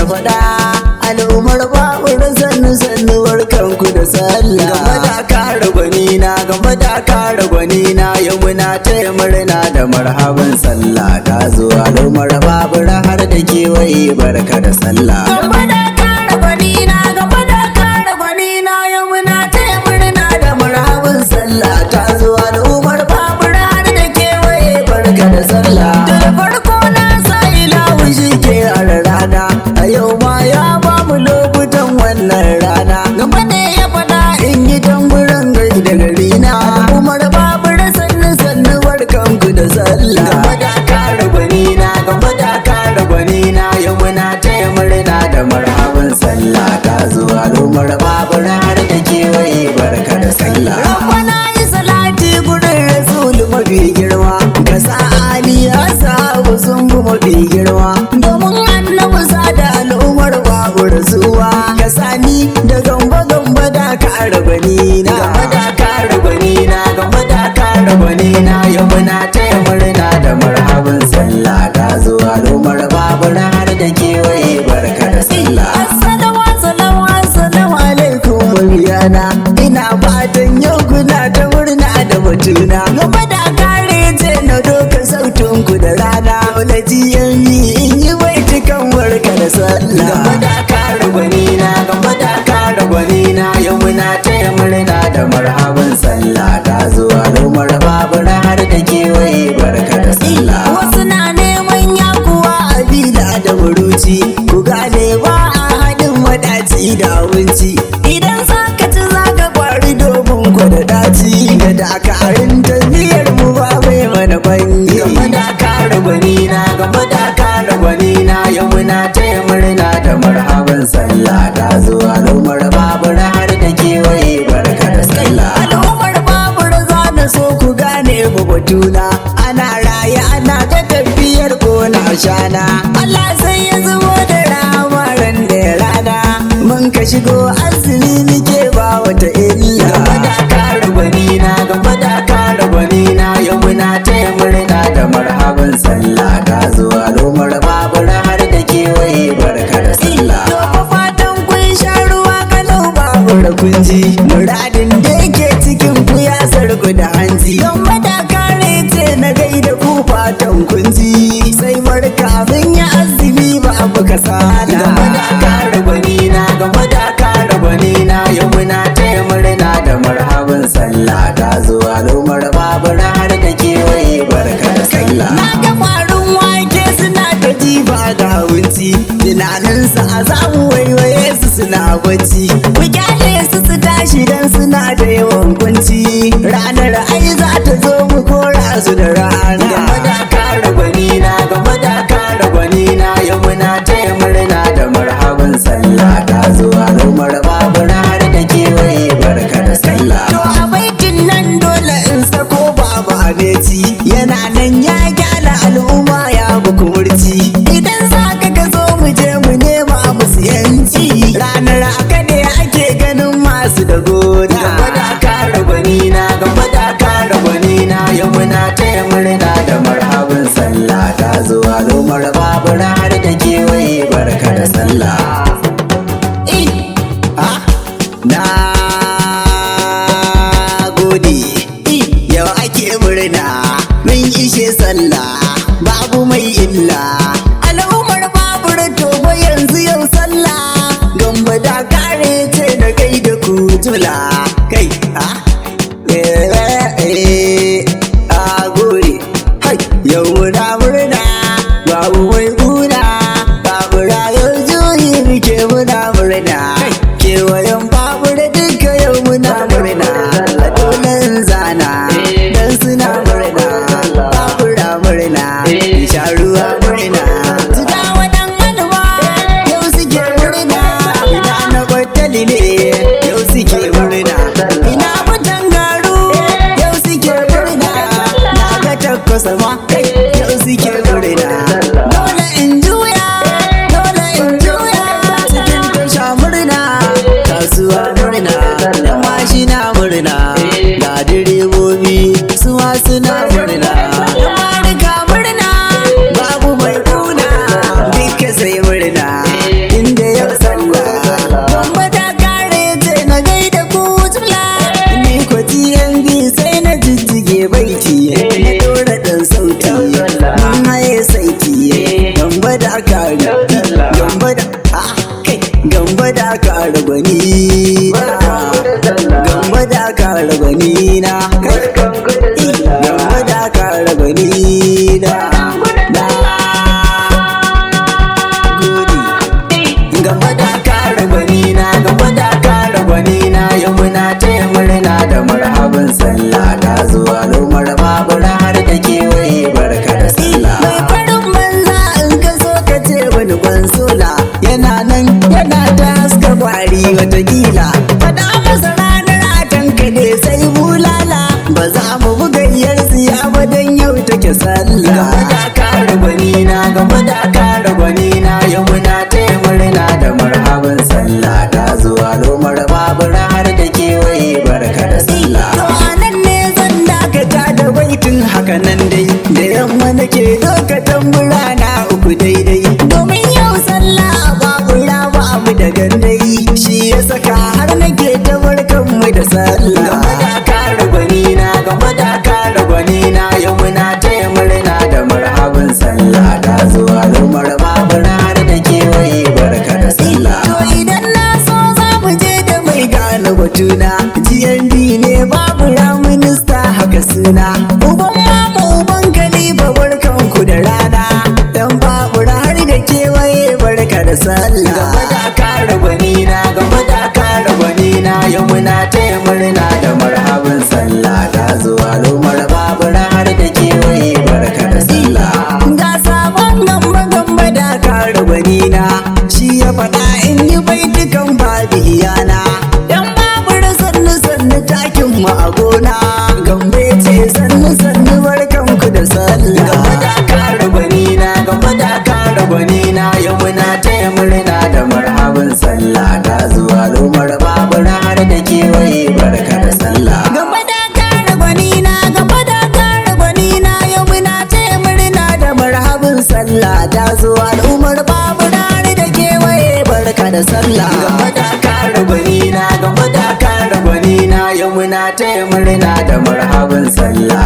faɗa al'ummar babur sannu sannu barkanku da sallah. Game da kare gwanina game da kare gwanina yau muna taya murna da marhaban sallah ta zo. Al'ummar babur har da kewaye barka da sallah. Game da kare gwanina game da kare gwanina yau muna taya murna da marhaban sallah ta zo. Al'ummar babur har da kewaye barka da sallah. da farko na sa Ilahu shi ke hara rana a yau ma ya ba mu lokutan wannan rana. gaba da ya faɗa In yi tamburan gari da gari na Umar babur sannu sannu barkanku da sallah. Game da kare gwanina game da kare gwanina yau muna taya murna da marhaban sallah ta zo. Al'ummar babur har da kewaye barka da sallah. Rabbana yi salati gurin Rasulu mafi girma ka sa Ali ya sabu sun bi mafi girma domin annabi sa da al'ummar babur zuwa ka sani da gamba gamba da kare gwanina. Game da kare gwanina game da kare gwanina yau muna taya murna da marhaban sallah ta zo. Al'ummar babur har da kewaye barka da sallah. Assalamu alaikum mabiyana ina fatan yau kuna ta murna da batuna. Game da kare ce na doka sautin ku da rana na jiyami in yi baitukan barka da sallah. Game da kare gwanina game da kare gwanina yau muna taya murna da marhaban sallah ta zo. Al'ummar babur har da kewaye barka da sallah. wasu na neman yakuwa a bila da muruci ku gane ba a haɗin madaci da abinci. Idan za ka ci za ka kwari domin ku da daci da dakarun tafiyar mu ba mai mana bangi. Game da kare gwanina game da kare gwanina yau muna taya murna da marhaban sallah ta zo. Al'ummar babur har da kewaye barka da sallah. al'ummar babur za na so ku gane mu batuna ana raye ana ta tafiyar gona shana. Allah sai ya zubo da rama ran da rana mun ka shigo azumi muke ba wata illa. Game da kare gwanina game da kare gwanina yau muna taya murna da marhaban sallah ta zo. Al'ummar babur har da kewaye barka da sallah. Dofa fatan kun sha ruwa kalau babur kun ji muradin da yake cikin ku ya sarku da hanzi. game da kare ce na gaida ku fatan kun ji sai barka mun yi azumi ba abu kasala. Game da kare gwanina game da kare gwanina yau muna taya murna da marhaban sallah ta zo. Al'ummar babur har da kewaye barka da sallah. na ga farin wake suna ta jifa ga wunci tunaninsa a zamu waiwaye su suna bacci. Ku kyale su su tashi dan suna da yawan kunci ranar ai za ta zo mu kora su da rana. Game da kare gwanina game da kare gwanina yau muna taya murna da marhaban sallah ta zo. Al'ummar babur har da kewaye barka da sallah. to a baitin nan dole in sako baba abeci yana nan ya gyala al'umma ya buku murci. Idan za ka zo mu je mu nema musu yanci ranar aka ne ake ganin masu da gona. Game da kare gwanina game da kare gwanina yau muna taya murna da marhaban sallah ta zo. Al'ummar babur har da kewaye barka da sallah. Na gode yau ake murna mun ishe sallah babu mai illa. Al'ummar babur to ba yanzu yau sallah gamba da kare ce na gaida ku tula kai a gode yau muna murna babu mai kuna babura yau juyi muke muna murna kewayen babur duka yau muna murna a dolen zana dan suna murna babura murna sha ruwa murna tuka wadan alwa yau suke murna ina na kwattali ne yau suke murna ina mutan garu yau suke murna na ga takwas ma yau suke murna dole in juya cikin tasha murna kasuwa murna da mashina murna ga direbobi suwa suna murna da marika murna babu mai kuna duka sai murna in da sallah. Game da kare gwani na, game da kare gwani na, yau muna taya murna da marhaban sallah ta zuwa lumar babura har da kewaye barka da sallah. To idan na so za mu je da mai Gane batuna GND ne babura minista haka suna. uban mama uban kalifa Barkanku da rana dan babura har da kewaye barka da sallah. Game da kare gwani na, game da kare gwani na, yau muna taya murna da marhaban sallah ta zuwa lumar babura har da kewaye barka da sallah. ga sabon gamba gamba da Kare gwani na shi ya faɗa in yi baitukan babu iyana. dan babur Sannu sannu takin mu a gona, gambe ce sannu sannu barkanku da sallah. Game da kare gwani na, game da kare gwani na, yau muna taya murna da marhaban sallah ta zuwa lumar babura har da kewaye barka da sallah. gaba da kare gwani na, gaba da kare gwani na, yau muna taya murna da Marhabin sallah ta zuwa al'ummar babura har da kewaye barka da sallah. Game da kare gwani na, game da kare gwani na, yau muna taya murna da marhaban sallah